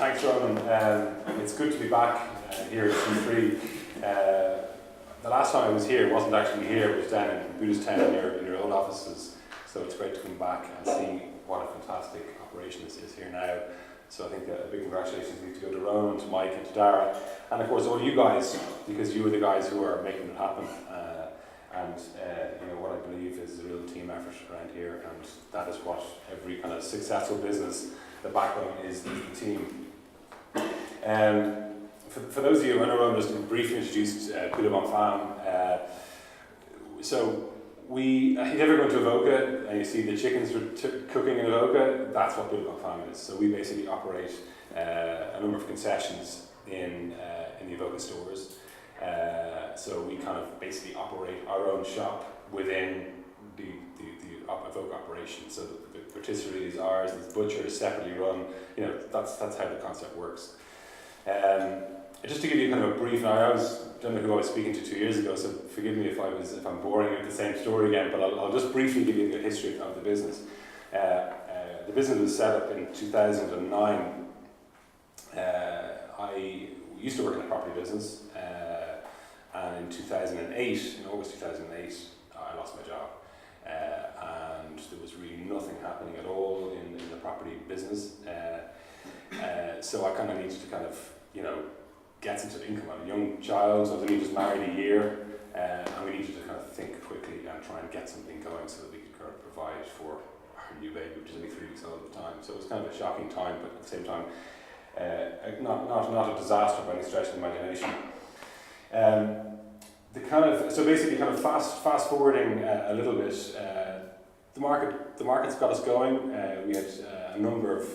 Thanks, Ronan. It's good to be back here at C3. The last time I was here wasn't actually here, it was down in Buddhistown in your old offices. So it's great to come back and see what a fantastic operation this is here now. So I think a big congratulations need to go to Ronan, to Mike and to Dara, and of course all you guys, because you are the guys who are making it happen. What I believe is a real team effort around here, and that is what every kind of successful business, the backbone is the team. For those of you, I know Ronan just briefly introduced Poulet Bonne Femme. So if you ever go to Avoca and you see the chickens cooking in Avoca, that's what Poulet Bonne Femme is. So we basically operate a number of concessions in the Avoca stores. So we kind of basically operate our own shop within the Avoca operation. So the patisserie is ours, the butcher is separately run. That's how the concept works. Just to give you kind of a brief, I don't know who I was speaking to 2 years ago, so forgive me if I'm boring you with the same story again, but I'll just briefly give you the history of the business. The business was set up in 2009. I used to work in the property business, and in 2008, in August 2008, I lost my job. And there was really nothing happening at all in the property business. So I kind of needed to get some sort of income. I'm a young child, so I was only just married a year, and we needed to kind of think quickly and try and get something going so that we could kind of provide for our new baby, which is only 3 weeks old at the time. So it was kind of a shocking time, but at the same time, not a disaster by any stretch of the imagination. So basically, kind of fast forwarding a little bit, the market's got us going. We had a number of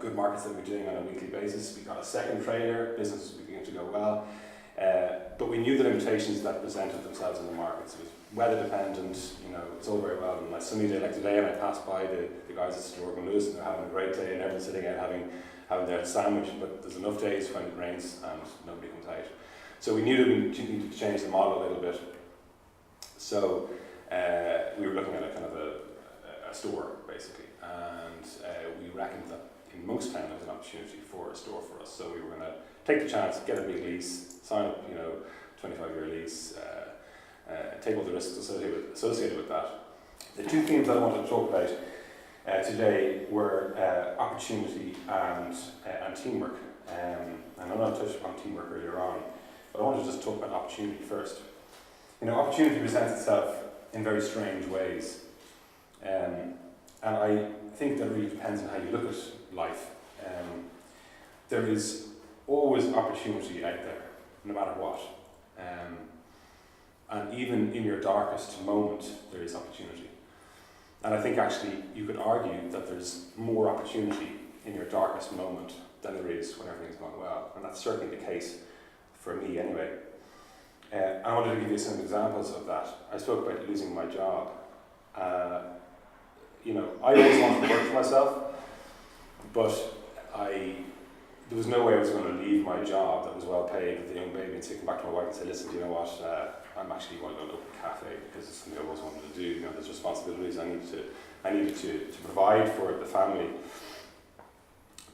good markets that we were doing on a weekly basis. We got a second trader, business was beginning to go well, but we knew the limitations that presented themselves in the markets. It was weather dependent. It's all very well on a sunny day like today, and I passed by the guys at Store Lewis, and they're having a great day, and everyone's sitting out having their sandwich. But there's enough days when it rains and nobody comes out. So we knew that we needed to change the model a little bit. So we were looking at a kind of a store basically, and we reckoned that in Monkstown there was an opportunity for a store for us. So we were going to take the chance, get a big lease, sign up, 25-year lease, take all the risks associated with that. The two themes I wanted to talk about today were opportunity and teamwork. And I know I touched upon teamwork earlier on, but I want to just talk about opportunity first. Opportunity presents itself in very strange ways. And I think that really depends on how you look at life. There is always opportunity out there, no matter what. And even in your darkest moment, there is opportunity. And I think actually you could argue that there's more opportunity in your darkest moment than there is when everything's going well. And that's certainly the case for me anyway. I wanted to give you some examples of that. I spoke about losing my job. I always wanted to work for myself, but there was no way I was going to leave my job that was well paid with a young baby and sit back to my wife and say, listen, you know what, I'm actually going to go to open a cafe because it's something I always wanted to do. There's responsibilities I needed to provide for the family.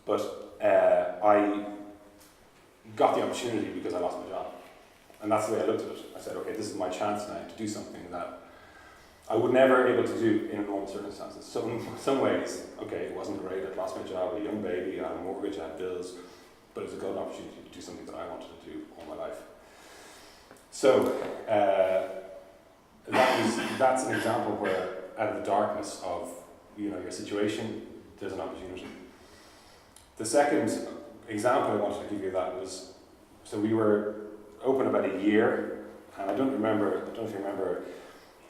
But I got the opportunity because I lost my job. And that's the way I looked at it. I said, okay, this is my chance now to do something that I would never be able to do in normal circumstances. So in some ways, okay, it wasn't great, I lost my job, a young baby, I had a mortgage, I had bills, but it was a golden opportunity to do something that I wanted to do all my life. So that's an example where out of the darkness of your situation, there's an opportunity. The second example I wanted to give you of that was, so we were open about a year, and I don't know if you remember,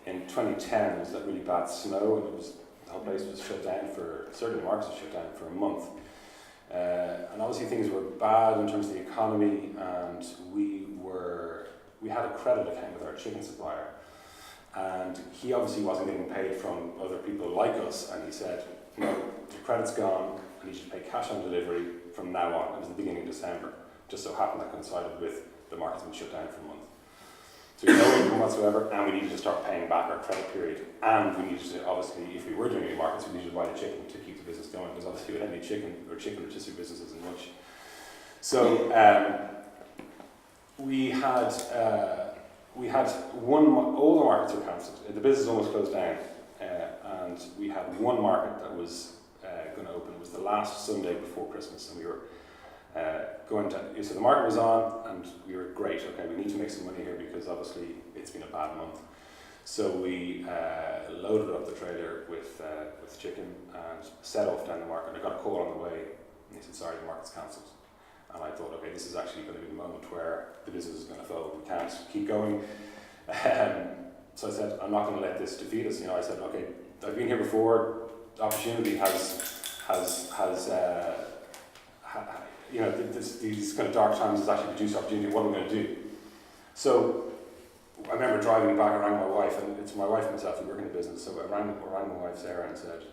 in 2010 there was that really bad snow, and the whole place was shut down certainly markets was shut down for a month. And obviously things were bad in terms of the economy, and we had a credit account with our chicken supplier, and he obviously wasn't getting paid from other people like us, and he said, no, your credit's gone, I need you to pay cash on delivery from now on. It was the beginning of December, just so happened that coincided with the market's been shut down for a month. So we had no income whatsoever, and we needed to start paying back our credit period. And we needed to, obviously, if we were doing any markets, we needed to buy the chicken to keep the business going, because obviously we had any chicken rotisserie business isn't much. So we had all the markets were cancelled. The business almost closed down, and we had one market that was going to open. It was the last Sunday before Christmas, and we were so the market was on, and we were great. Okay, we need to make some money here because obviously it's been a bad month. So we loaded up the trailer with chicken and set off down the market. I got a call on the way, and he said, "Sorry, the market's cancelled." And I thought, okay, this is actually going to be the moment where the business is going to fold. We can't keep going. So I said, I'm not going to let this defeat us. I said, okay, I've been here before. The opportunity these kind of dark times has actually produced opportunity. What am I going to do? So I remember driving back. I rang my wife, and it's my wife and myself who work in the business. So I rang my wife Sarah and said,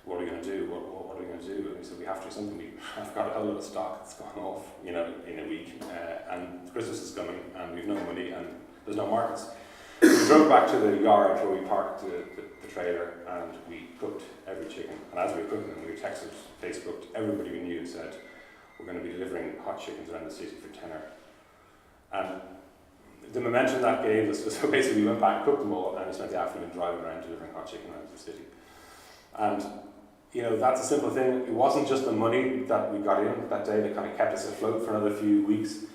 "What are we going to do? What are we going to do?" And we said, "We have to do something. I've got a whole lot of stock that's gone off, in a week, and Christmas is coming, and we've no money, and there's no markets." We drove back to the yard where we parked the trailer, and we cooked every chicken. And as we were cooking them, we texted, Facebooked everybody we knew and said, "We're going to be delivering hot chickens around the city for tenner." And the momentum that gave us was, so basically we went back, cooked them all, and we spent the afternoon driving around delivering hot chicken around the city. And that's a simple thing. It wasn't just the money that we got in that day that kind of kept us afloat for another few weeks,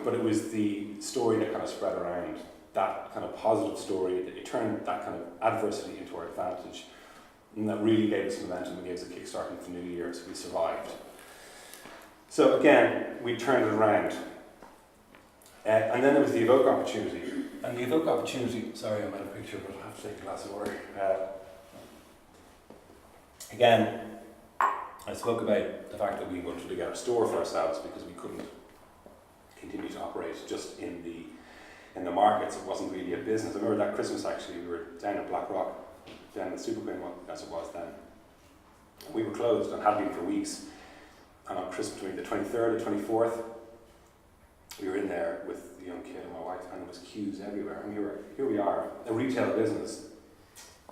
but it was the story that kind of spread around. That kind of positive story, that it turned that kind of adversity into our advantage, and that really gave us momentum and gave us a kickstart into the new year, so we survived. So again, we turned it around. And then there was the Evoke opportunity. And the Evoke opportunity, sorry, I'm out of picture, but I have to take a glass of water. Again, I spoke about the fact that we wanted to get a store for ourselves because we couldn't continue to operate just in the markets. It wasn't really a business. I remember that Christmas actually, we were down at Blackrock, down at Super Queen, as it was then. We were closed and had been for weeks. And on Christmas, between the 23rd and 24th, we were in there with the young kid and my wife, and there was queues everywhere. And here we are, a retail business,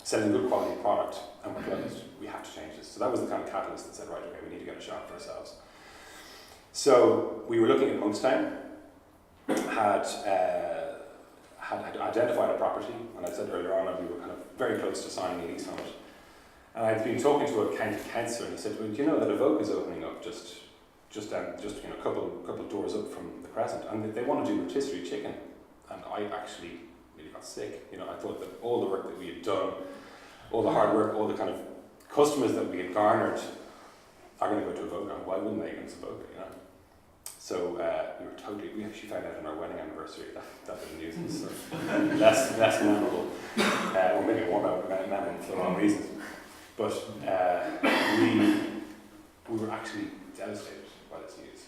selling good quality product, and we're closed. We have to change this. So that was the kind of catalyst that said, right, okay, we need to get a shop for ourselves. So we were looking at Monkstown, had identified a property, and I said earlier on that we were kind of very close to signing a lease on it. And I'd been talking to a county councillor, and he said, "Well, do you know that Evoke is opening up just a couple of doors up from the Crescent, and they want to do rotisserie chicken?" And I actually really got sick. I thought that all the work that we had done, all the hard work, all the kind of customers that we had garnered are going to go to Evoke, and why wouldn't they against Evoke? So we actually found out on our wedding anniversary that bit of news was less memorable, or maybe more memorable for the wrong reasons. But we were actually devastated by this news.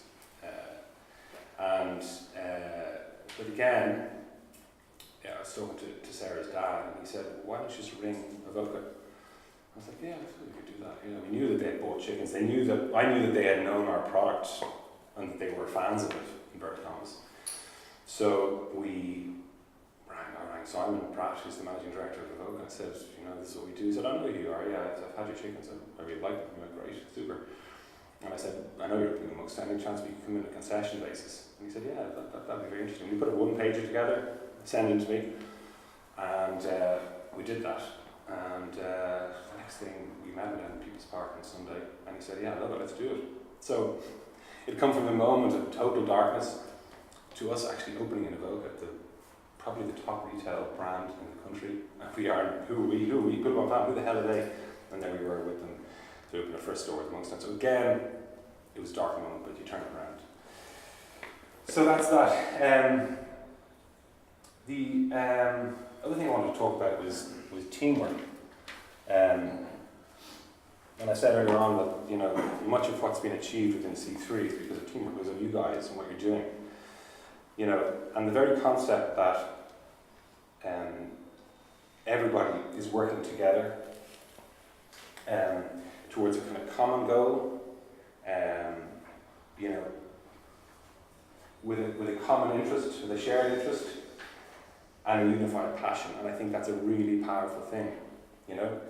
But again, I was talking to Sarah's dad, and he said, "Why don't you just ring Evoca?" I was like, "Yeah, I we could do that." We knew that they had bought chickens. I knew that they had known our product and that they were fans of it, inverted commas. So I rang Simon Pratt, who's the managing director of Evoca, and said, "This is what we do." He said, "I know who you are. Yeah, I've had your chickens. I really like them." He went, "Great, super." And I said, "I know you're opening the Monkstown, any chance we could come in on a concession basis?" And he said, "Yeah, that'd be very interesting." We put a one-pager together, sent it to me, and we did that. And the next thing, we met him in People's Park on Sunday, and he said, "Yeah, I love it, let's do it." So it come from a moment of total darkness to us actually opening in Evoca, probably the top retail brand in the country. And we are, who are we? Poulet Bonne Femme, who the hell are they? And then we were with them to open our first store at Monkstown. So again, it was a dark moment, but you turn it around. So that's that. The other thing I wanted to talk about was teamwork. And I said earlier on that much of what's been achieved within C3 is because of teamwork, because of you guys and what you're doing. And the very concept that everybody is working together towards a kind of common goal, with a common interest, with a shared interest, and a unified passion, and I think that's a really powerful thing, you know.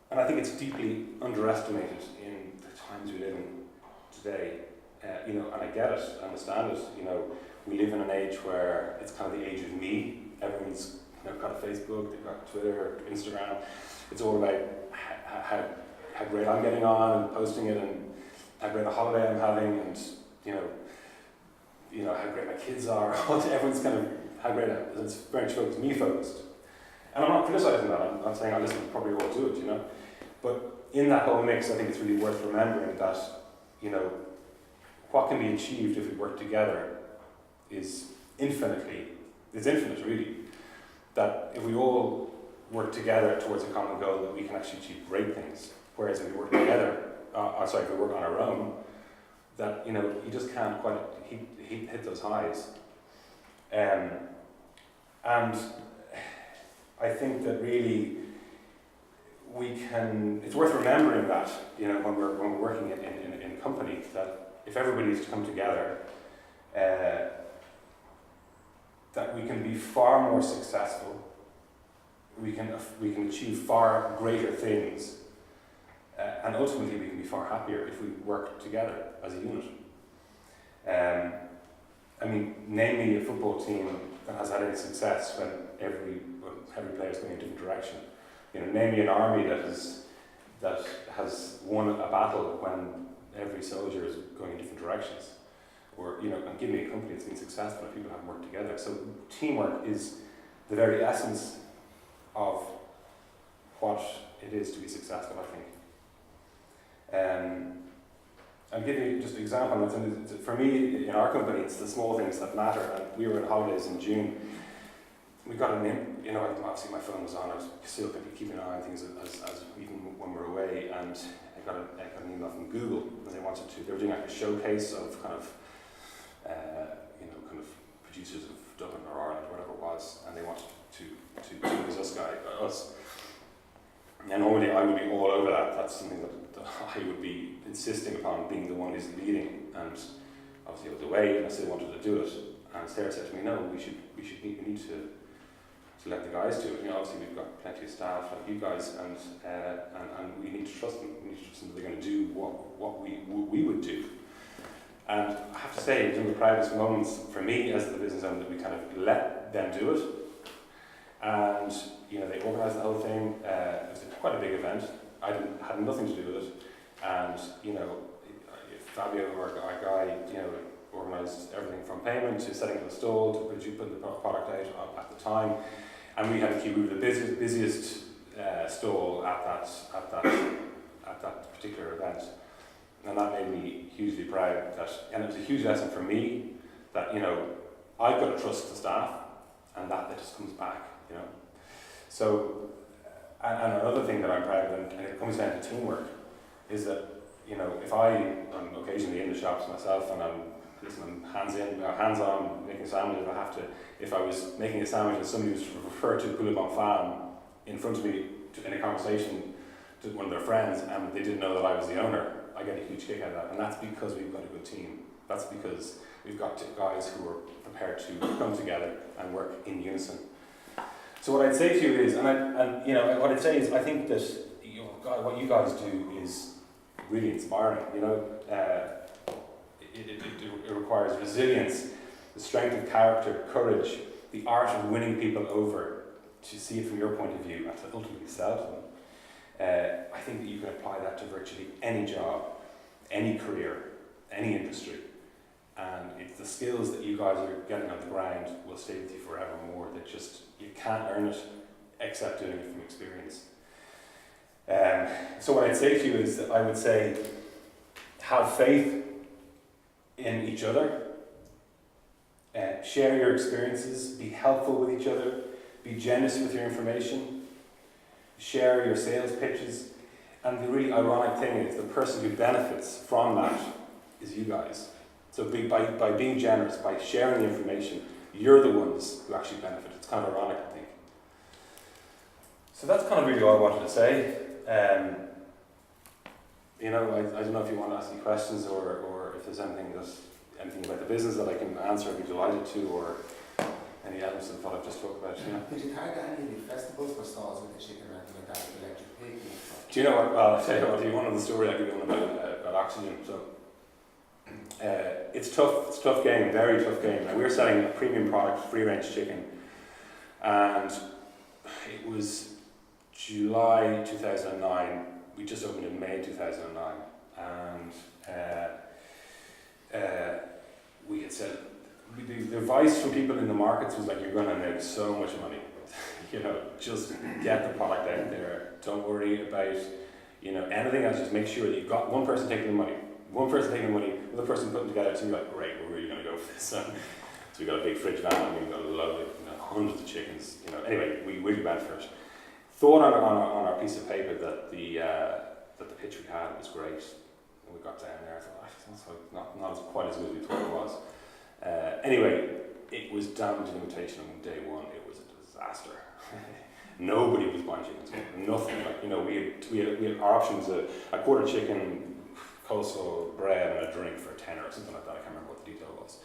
And I think it's deeply underestimated in the times we live in today, you know, and I get it, I understand it, you know. We live in an age where it's kind of the age of me. Everyone's, you know, got a Facebook, they've got Twitter, Instagram. It's all about how great I'm getting on and posting it, and how great a holiday I'm having, and you know how great my kids are. Everyone's kind of how great it's very much focused, me focused. And I'm not criticizing that. I'm saying I listen, probably all do it, you know. But in that whole mix, I think it's really worth remembering that, you know, what can be achieved if we work together is infinite really. That if we all work together towards a common goal, that we can actually achieve great things. Whereas if we work together, if we work on our own, that, you know, you just can't quite hit those highs. And I think that really it's worth remembering that, you know, when we're working in a company, that if everybody is to come together, that we can be far more successful, we can achieve far greater things, and ultimately we can be far happier if we work together as a unit. I mean, name me a football team that has had any success when every player is going in a different direction. You know, name me an army that has won a battle when every soldier is going in different directions. Or, you know, and give me a company that's been successful if people haven't worked together. So teamwork is the very essence of what it is to be successful, I think. I'll give you just an example. For me, in our company, it's the small things that matter. And we were on holidays in June. We got you know, obviously my phone was on. I was still keeping an eye on things as even when we were away. And I got an email from Google, and they were doing like a showcase of kind of, you know, kind of producers of Dublin or Ireland or whatever it was, and they wanted to use us. And normally I would be all over that. That's something that I would be insisting upon being the one who's leading, and obviously I was away and I still wanted to do it. And Sarah said to me, "No, we need to let the guys do it. You know, obviously we've got plenty of staff like you guys, and we need to trust them. We need to trust them that they're going to do what we would do." And I have to say, it's one of the proudest moments for me as the business owner that we kind of let them do it. And, you know, they organised the whole thing. It was quite a big event. I had nothing to do with it. And, you know, Fabio, our guy, you know, organised everything from payment to setting up the stall to putting the product out at the time. And we were the busiest stall at that particular event. And that made me hugely proud. And it was a huge lesson for me that, you know, I've got to trust the staff, and that just comes back, you know. So, and another thing that I'm proud of, and it comes down to teamwork, is that, you know, if I'm occasionally in the shops myself and I'm hands-on making sandwiches, if I was making a sandwich and somebody was to refer to Poulet Bonne Femme in front of me in a conversation to one of their friends, and they didn't know that I was the owner, I get a huge kick out of that. And that's because we've got a good team. That's because we've got guys who are prepared to come together and work in unison. So what I'd say to you is, and you know, what I'd say is, I think that, you know, what you guys do is really inspiring. You know, it requires resilience, the strength of character, courage, the art of winning people over, to see it from your point of view and to ultimately sell to them. I think that you can apply that to virtually any job, any career, any industry. And it's the skills that you guys are getting on the ground will stay with you forevermore. That just, you can't earn it except doing it from experience. So what I'd say to you is that I would say, have faith in each other, share your experiences, be helpful with each other, be generous with your information, share your sales pitches. And the really ironic thing is, the person who benefits from that is you guys. So by being generous, by sharing the information, you're the ones who actually benefit. It's kind of ironic, I think. So that's kind of really all I wanted to say. You know, I don't know if you want to ask any questions, or if there's anything about the business that I can answer, I'd be delighted to, or any elements of what I've just talked about. You know. Did you target any of the festivals for stalls with the chicken or anything like that, with electric pig and stuff? Do you know what? Well, I'll tell you what. Do you want to know the story I give you one about oxygen? So it's tough. It's a tough game. Very tough game. Now we're selling a premium product, free range chicken, and it was July 2009. We just opened in May 2009, and we had said the advice from people in the markets was like, you're going to make so much money. You know, just get the product out there. Don't worry about, you know, anything else. Just make sure that you've got one person taking the money, another person putting together. So you're like, great, we're really going to go for this. So we got a big fridge van, and we've got a load of, you know, hundreds of chickens. You know, anyway, we really went for it. Thought on our piece of paper that the pitch we had was great. And we got down there, I thought, that's not as quite as good as we thought it was. Anyway, it was damn to limitation on day one. It was a disaster. Nobody was buying chicken. Nothing. Like, you know, we had our options: a quarter chicken, coleslaw, bread, and a drink for a tenner or something like that. I can't remember what the detail was.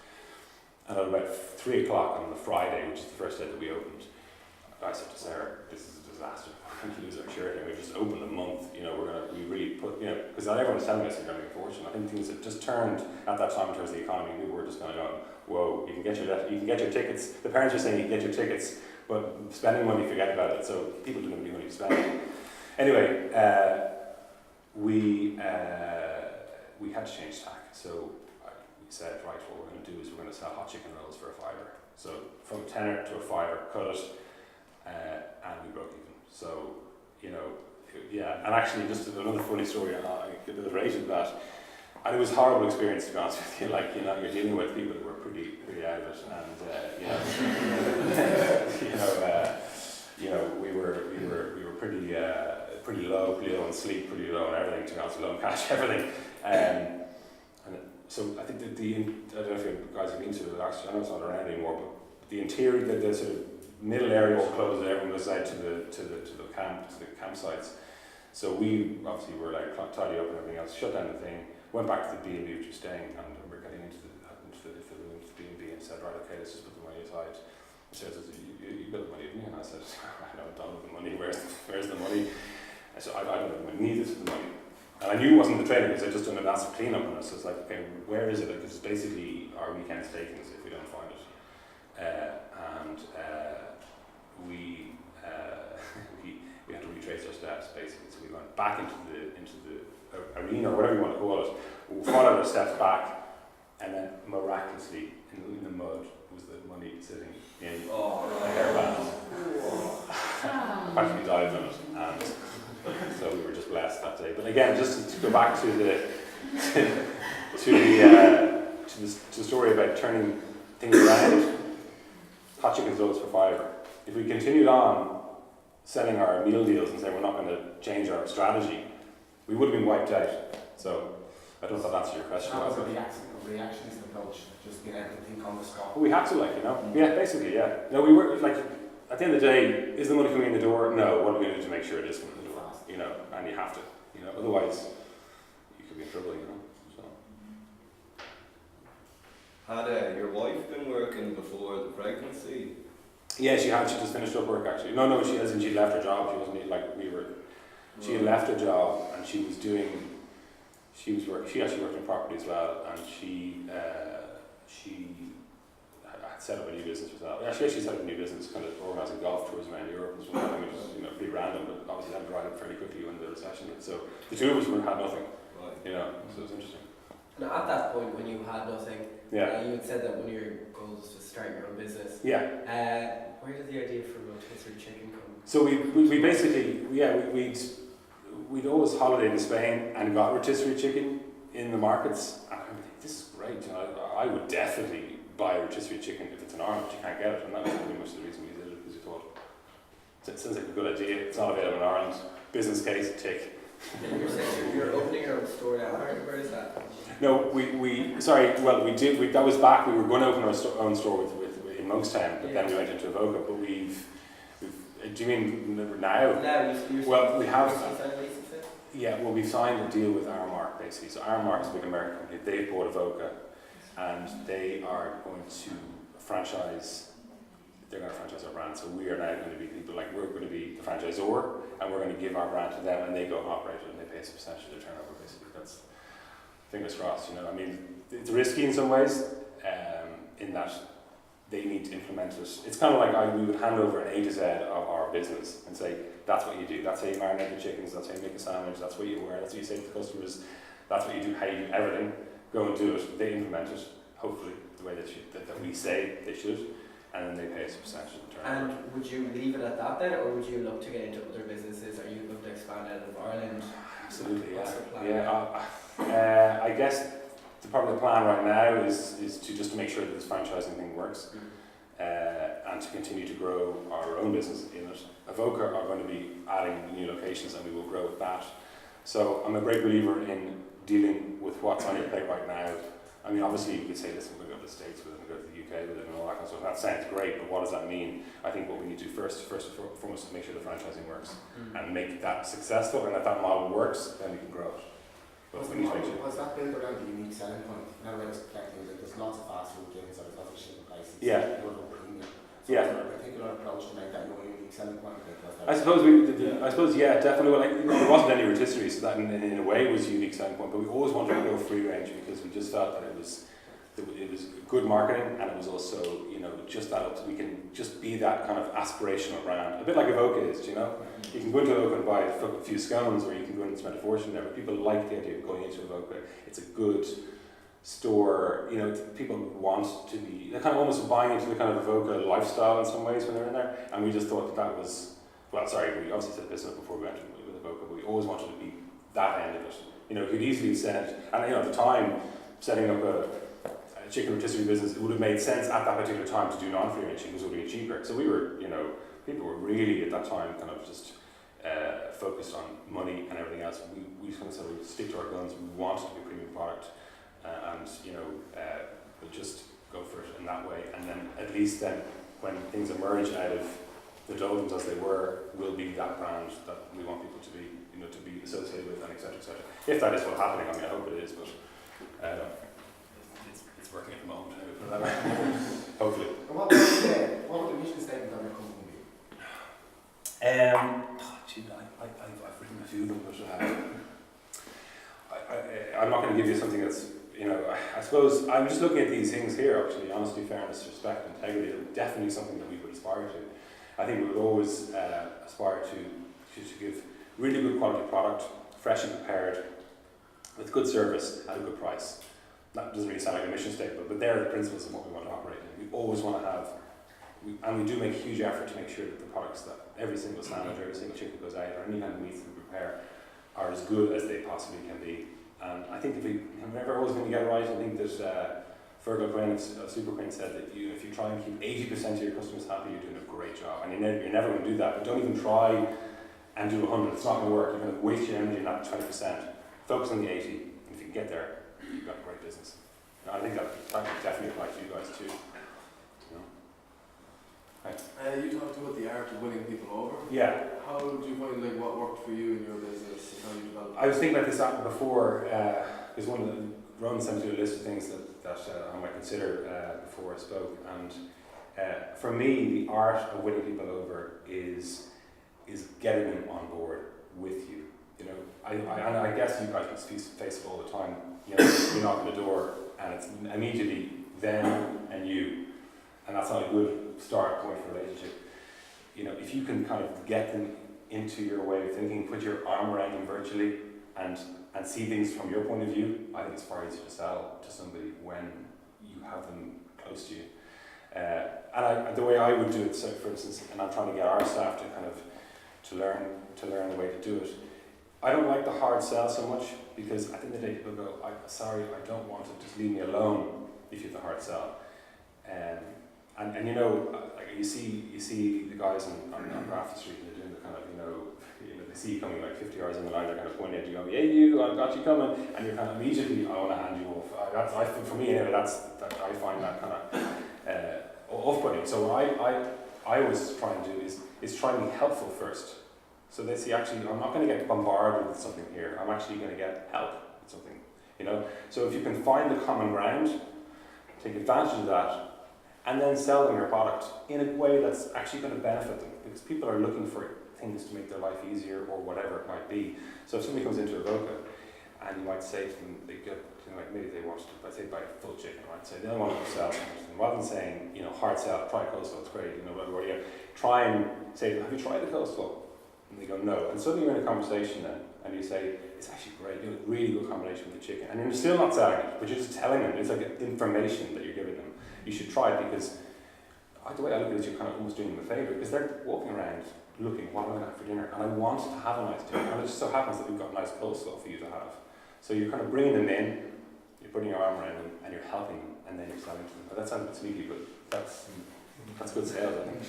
And at about 3 o'clock on the Friday, which is the first day that we opened, I said to Sarah, "This is a disaster. We're going to lose our shirt, and we've just opened a month. You know, we really put, you know, because everyone was telling us we're going to make a fortune. I think things had just turned at that time in terms of the economy. We were just kind of going, whoa, you can get your tickets. The parents are saying you can get your tickets, but spending money, forget about it. So people didn't have any money to spend. Anyway, we had to change tack. So we said, right, what we're going to do is we're going to sell hot chicken rolls for $5. So from a tenner to a $5, cut it, and we broke even. So, you know, yeah. And actually, just another funny story, I get rated that. And it was a horrible experience, to be honest with you. Like, you know, you're dealing with people who were pretty out of it, and you know, we were pretty low on sleep, pretty low on everything. To be honest, low on cash, everything. And so I think that I don't know if you guys have been to it. Actually, I know it's not around anymore, but the interior, the sort of middle area was closed, and everyone goes out to the campsites. So we obviously were like tidy up and everything else, shut down the thing. Went back to the B&B which was staying, and we're getting into the B&B and said, right, okay, let's just put the money aside. He says, you got the money, didn't you? And I said, I don't have the money, where's the money? I said, I don't have the money, neither is the money. And I knew it wasn't the trailer because I'd just done a massive clean-up on it, so it's like, okay, where is it? Because it's basically our weekend takings if we don't find it. We had to retrace our steps basically, so we went back into the arena, or whatever you want to call it. We followed our steps back, and then miraculously in the mud was the money sitting in a hairband. Practically died on it, and so we were just blessed that day. But again, just to go back to the story about turning things around, hot chicken rolls for $5. If we continued on selling our meal deals and saying we're not going to change our strategy, we would have been wiped out. So I don't know if that answers your question. That was a reactionist approach, just being able to think on the spot. We had to, like, you know. Yeah, basically, yeah. No, we were like, at the end of the day, is the money coming in the door? No. What are we going to do to make sure it is coming in the door? You know, and you have to. You know, otherwise you could be in trouble. You know. So. Had your wife been working before the pregnancy? Yeah, she had. She just finished up work actually. No, she hasn't. She left her job. She wasn't like we were. She had left her job and she was doing. She actually worked in property as well, and she had set up a new business herself. She actually set up a new business, kind of organising golf tours around Europe and stuff. I mean, it was, you know, pretty random, but obviously that dried up fairly quickly when the recession hit. So the two of us had nothing, right. You know. So it was interesting. And at that point, when you had nothing, yeah, you had said that one of your goals was to start your own business. Yeah. Where did the idea for rotisserie chicken come? So we basically we'd always holidayed in Spain and got rotisserie chicken in the markets. And I would think, this is great. You know, I would definitely buy a rotisserie chicken if it's in Ireland, but you can't get it. And that was pretty much the reason we did it, because we thought, it sounds like a good idea. It's not available in Ireland. Business case, tick. You're saying you're opening your own store now. Where is that? No, we did. That was back. We were going to open our own store with in Monkstown, but then we went into Avoca. But we've. Do you mean now? Well, we have. Yeah, well, we've signed a deal with Aramark basically. So Aramark is a big American company. They bought Avoca, and they are going to franchise they're going to franchise our brand. So we are now going to be people like, we're going to be the franchisor, and we're going to give our brand to them, and they go and operate it, and they pay us a percentage of their turnover, basically. That's, fingers crossed, you know. I mean, it's risky in some ways, in that they need to implement it. It's kind of like we would hand over an A to Z of our business and say, that's what you do, that's how you marinate the chickens, that's how you make a sandwich, that's what you wear, that's what you say to the customers, that's what you do, how you do everything. Go and do it. They implement it, hopefully, the way that we say they should, and then they pay us a percentage of the turnover. And would you leave it at that then, or would you look to get into other businesses? Are you looking to expand out of Ireland? Absolutely, What's the plan? Yeah. I guess probably the plan right now is to make sure that this franchising thing works, and to continue to grow our own business in it. Avoca are going to be adding new locations, and we will grow with that. So I'm a great believer in dealing with what's on your plate right now. I mean, obviously you could say, listen, we're going to go to the States, we're going to go to the UK, we're going to do all that kind of stuff. That sounds great, but what does that mean? I think what we need to do first and foremost is make sure the franchising works and make that successful, and if that model works, then we can grow it. But we need to make sure. Was that built around the unique selling point? Now I was reflecting that there's lots of fast food chains, so there's lots of shipping prices. Yeah. Premium. So Yeah. is there a particular approach to make that your unique selling point? I suppose yeah, definitely. Well, there wasn't any rotisserie, so that in a way was a unique selling point. But we always wanted to go free range because we just felt that it was good marketing, and it was also, you know, just that we can just be that kind of aspirational brand, a bit like Avoca is. You know, you can go into Avoca and buy a few scones, or you can go in and spend a fortune there. But people like the idea of going into Avoca. It's a good store. You know, people want to be. They're kind of almost buying into the kind of Avoca lifestyle in some ways when they're in there. And we just thought that was. Well, sorry, we obviously said business before we went with Avoca, but we always wanted to be that end of it. You know, you could easily send, and you know, at the time, setting up a chicken rotisserie business, it would have made sense at that particular time to do non-free range chicken because it would be cheaper. So we were, you know, people were really at that time kind of just focused on money and everything else. We just kind of said we'd stick to our guns. We wanted to be a premium product, and you know, we'll just go for it in that way. And then at least then, when things emerge out of the doldrums as they were, will be that brand that we want people to be, you know, to be associated with, and etc. etc. If that is what's happening, I mean, I hope it is, but it's working at the moment. I would put it that way. Hopefully. And what would the mission statement of your company be? I've written a few of them, but I'm not going to give you something that's, you know, I suppose I'm just looking at these things here. Actually, honesty, fairness, respect, integrity are definitely something that we would aspire to. I think we would always aspire to give really good quality product, freshly prepared, with good service at a good price. That doesn't really sound like a mission statement, but they're the principles of what we want to operate in. We always want to have, and we do make a huge effort to make sure that the products, that every single sandwich, every single chicken goes out, or any kind of meats that we prepare, are as good as they possibly can be. And I think we're never always going to get it right. I think that Fergal Crane of Super Crane said that if you try and keep 80% of your customers happy, you're doing a great job. And you're never going to do that, but don't even try and do 100. It's not going to work. You're going to waste your energy in that 20%. Focus on the 80, and if you can get there, you've got a great business. And I think that could definitely apply to you guys too. You know? Right. You talked about the art of winning people over. Yeah. How do you find, like, what worked for you in your business and how you developed? I was thinking about this before, because one of the Ron sent me a list of things that I might consider before I spoke, and for me, the art of winning people over is getting them on board with you. You know, I guess you guys must face it all the time. You know, you knock on the door, and it's immediately them and you, and that's not a good start point for a relationship. You know, if you can kind of get them into your way of thinking, put your arm around them virtually, and see things from your point of view, I think it's far easier to sell to somebody when you have them close to you. And the way I would do it, so for instance, and I'm trying to get our staff to kind of to learn the way to do it. I don't like the hard sell so much, because at the end of the day, people go, sorry, I don't want it, just leave me alone if you have the hard sell. And you know, like you see the guys on Grafton Street, and they're doing the kind of, you know, they see you coming like 50 yards in the line, they're kind of pointing at you, going, "Hey, you, I've got you coming," and you're kind of immediately, I want to hand you off. For me, anyway, I find that kind of off-putting. So what I always try and do is try and be helpful first. So they see, actually, I'm not going to get bombarded with something here. I'm actually going to get help with something, you know. So if you can find the common ground, take advantage of that, and then sell them your product in a way that's actually going to benefit them, because people are looking for things to make their life easier or whatever it might be. So if somebody comes into a Roca and you might say to them, they get, like maybe they want to, let's say, buy a full chicken, right? So they don't want to sell something. Rather than saying, hard sell, try coleslaw, it's great, whatever, try and say, have you tried the coleslaw? And they go, no. And suddenly you're in a conversation then, and you say, it's actually great, really good combination with the chicken. And you're still not selling it, but you're just telling them, it's like information that you're giving them. You should try it, because the way I look at it, you're kind of almost doing them a favour, because they're walking around looking, what am I going to have for dinner? And I want to have a nice dinner. And it just so happens that we've got nice coleslaw for you to have. So you're kind of bringing them in, you're putting your arm around them, and you're helping them, and then you're selling to them. But that sounds a bit sneaky, but that's good sales, I think.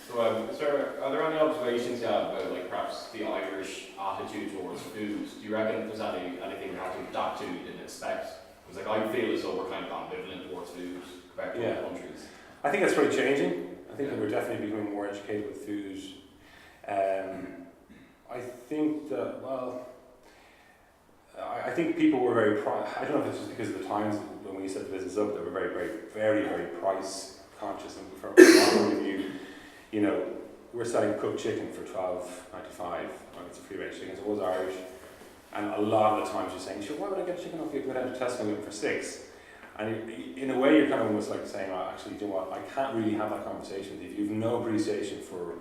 So, are there any observations you have about, like, perhaps the Irish attitude towards food? Do you reckon there's anything we have to adapt to and expect? Because, like, I feel as though we're kind of ambivalent towards food compared to other countries. I think that's really changing. I think that we're definitely becoming more educated with food. I think that, I think people were very, I don't know if it's just because of the times when we set the business up, that we're very price conscious. And from our point of view, we're selling cooked chicken for $12.95. It's a free range chicken, so it was Irish. And a lot of the times you're saying, sure, why would I get chicken off you? Go down to Tesco and get it for $6. And in a way, you're kind of almost like saying, actually, do you know what? I can't really have that conversation with you. If you have no appreciation for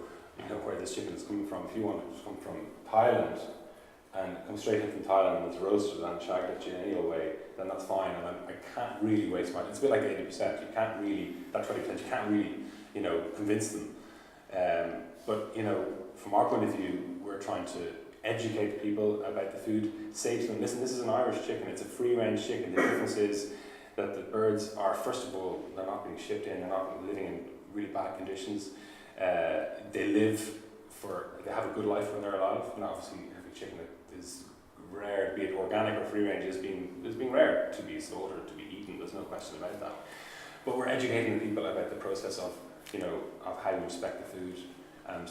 where this chicken is coming from. If you want it to come from Thailand and come straight in from Thailand and it's roasted and shagged at you in any other way, then that's fine. And I can't really waste money. It's a bit like 80%. You can't really, that 20%, you can't really, convince them. But from our point of view, we're trying to educate people about the food. Say to them, listen, this is an Irish chicken. It's a free-range chicken. The difference is that the birds are, first of all, they're not being shipped in. They're not living in really bad conditions. They have a good life when they're alive. And obviously, every chicken that is rare, be it organic or free-range, is being rare to be slaughtered, to be eaten. There's no question about that. But we're educating people about the process of how you respect the food, and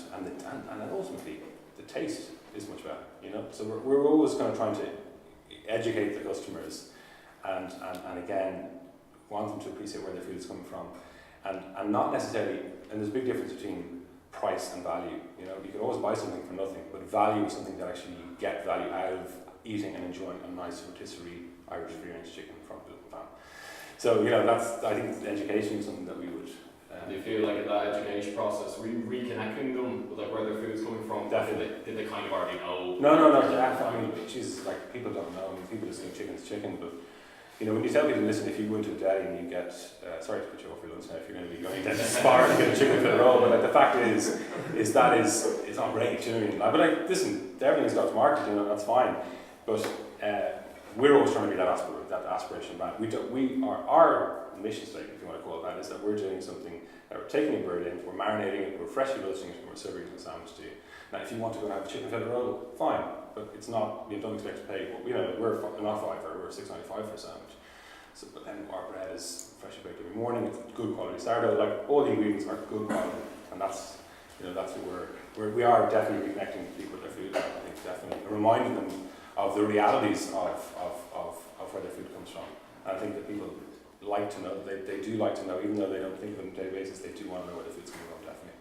ultimately the taste is much better. So we're always kind of trying to educate the customers, and again want them to appreciate where their food is coming from, and not necessarily. And there's a big difference between price and value. You can always buy something for nothing, but value is something that actually you get value out of eating and enjoying a nice rotisserie Irish free-range chicken from Poulet Bonne Femme. So that's, I think education is something that we would. Do you feel like in that education process, reconnecting them with like where their food's coming from? Definitely. Did they kind of already know? No. I mean, Jesus, like people don't know. I mean, people just think chicken's chicken, but when you tell people, listen, if you go into a deli and you get, sorry to put you off your lunch now, if you're going to be going down to Spar to get a chicken fillet roll, but like, the fact is it's not great. You know what I mean? But like, listen, everything's got its market. That's fine. But we're always trying to be that aspiration brand. Our mission statement, if you want to call it that, is that we're doing something that we're taking a bird in, we're marinating it, we're freshly roasting it, and we're serving it as a sandwich to you. Now, if you want to go and have a chicken fillet roll, fine, but it's not. You don't expect to pay. We're not $5, we're $6.95 for a sandwich. So, but then our bread is freshly baked every morning. It's good quality sourdough. Like all the ingredients are good quality, and that's what we are definitely reconnecting people with their food. I think definitely reminding them of the realities of where their food comes from. And I think that people like to know, they do like to know, even though they don't think of it on a daily basis, they do want to know where the food's coming from, definitely.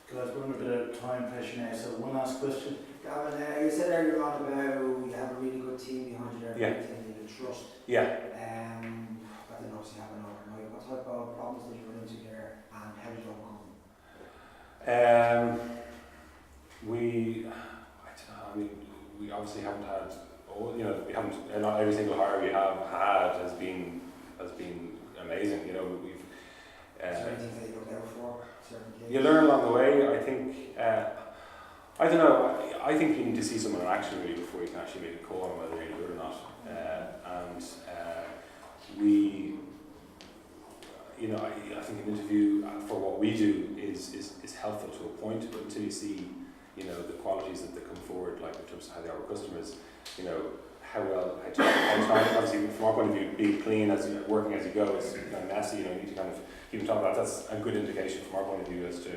Guys, we're under a bit of time pressure now, so one last question. Gavin, you said earlier on about you have a really good team behind you there, everything you trust. Yeah. That didn't obviously happen overnight. What type of problems did you run into there, and how did you overcome them? We obviously haven't had not every single hire we have had has been amazing. We've. Is there anything that you looked out for? Certain things? You learn along the way. I think. I don't know. I think you need to see someone in action really before you can actually make a call on whether they're really good or not. I think an interview for what we do is helpful to a point, but until you see, the qualities that they come forward, like in terms of how they are with customers, how well, obviously from our point of view, being clean as you working as you go is kind of messy. You need to kind of keep on top of that. That's a good indication from our point of view as to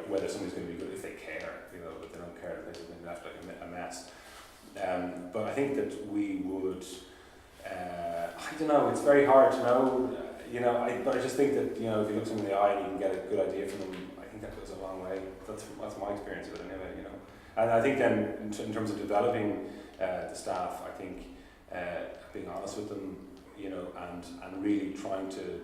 whether somebody's going to be good if they care. If they don't care, the place has been left like a mess. But I think that we would. I I don't know. It's very hard to know. But I just think that if you look someone in the eye and you can get a good idea from them, I think that goes a long way. That's my experience with it anyway. And I think then in terms of developing the staff, I think being honest with them, and really trying to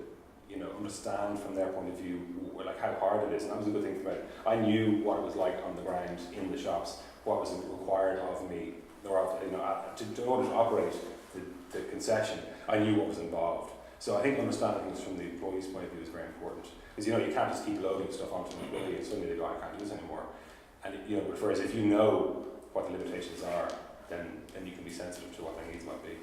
understand from their point of view like how hard it is. And that was a good thing for it. I knew what it was like on the ground in the shops, what was required of me, or in order to operate the concession. I knew what was involved. So I think understanding things from the employee's point of view is very important. Because you can't just keep loading stuff onto an employee and suddenly they go, I can't do this anymore. And but whereas if you know what the limitations are, then you can be sensitive to what their needs might be.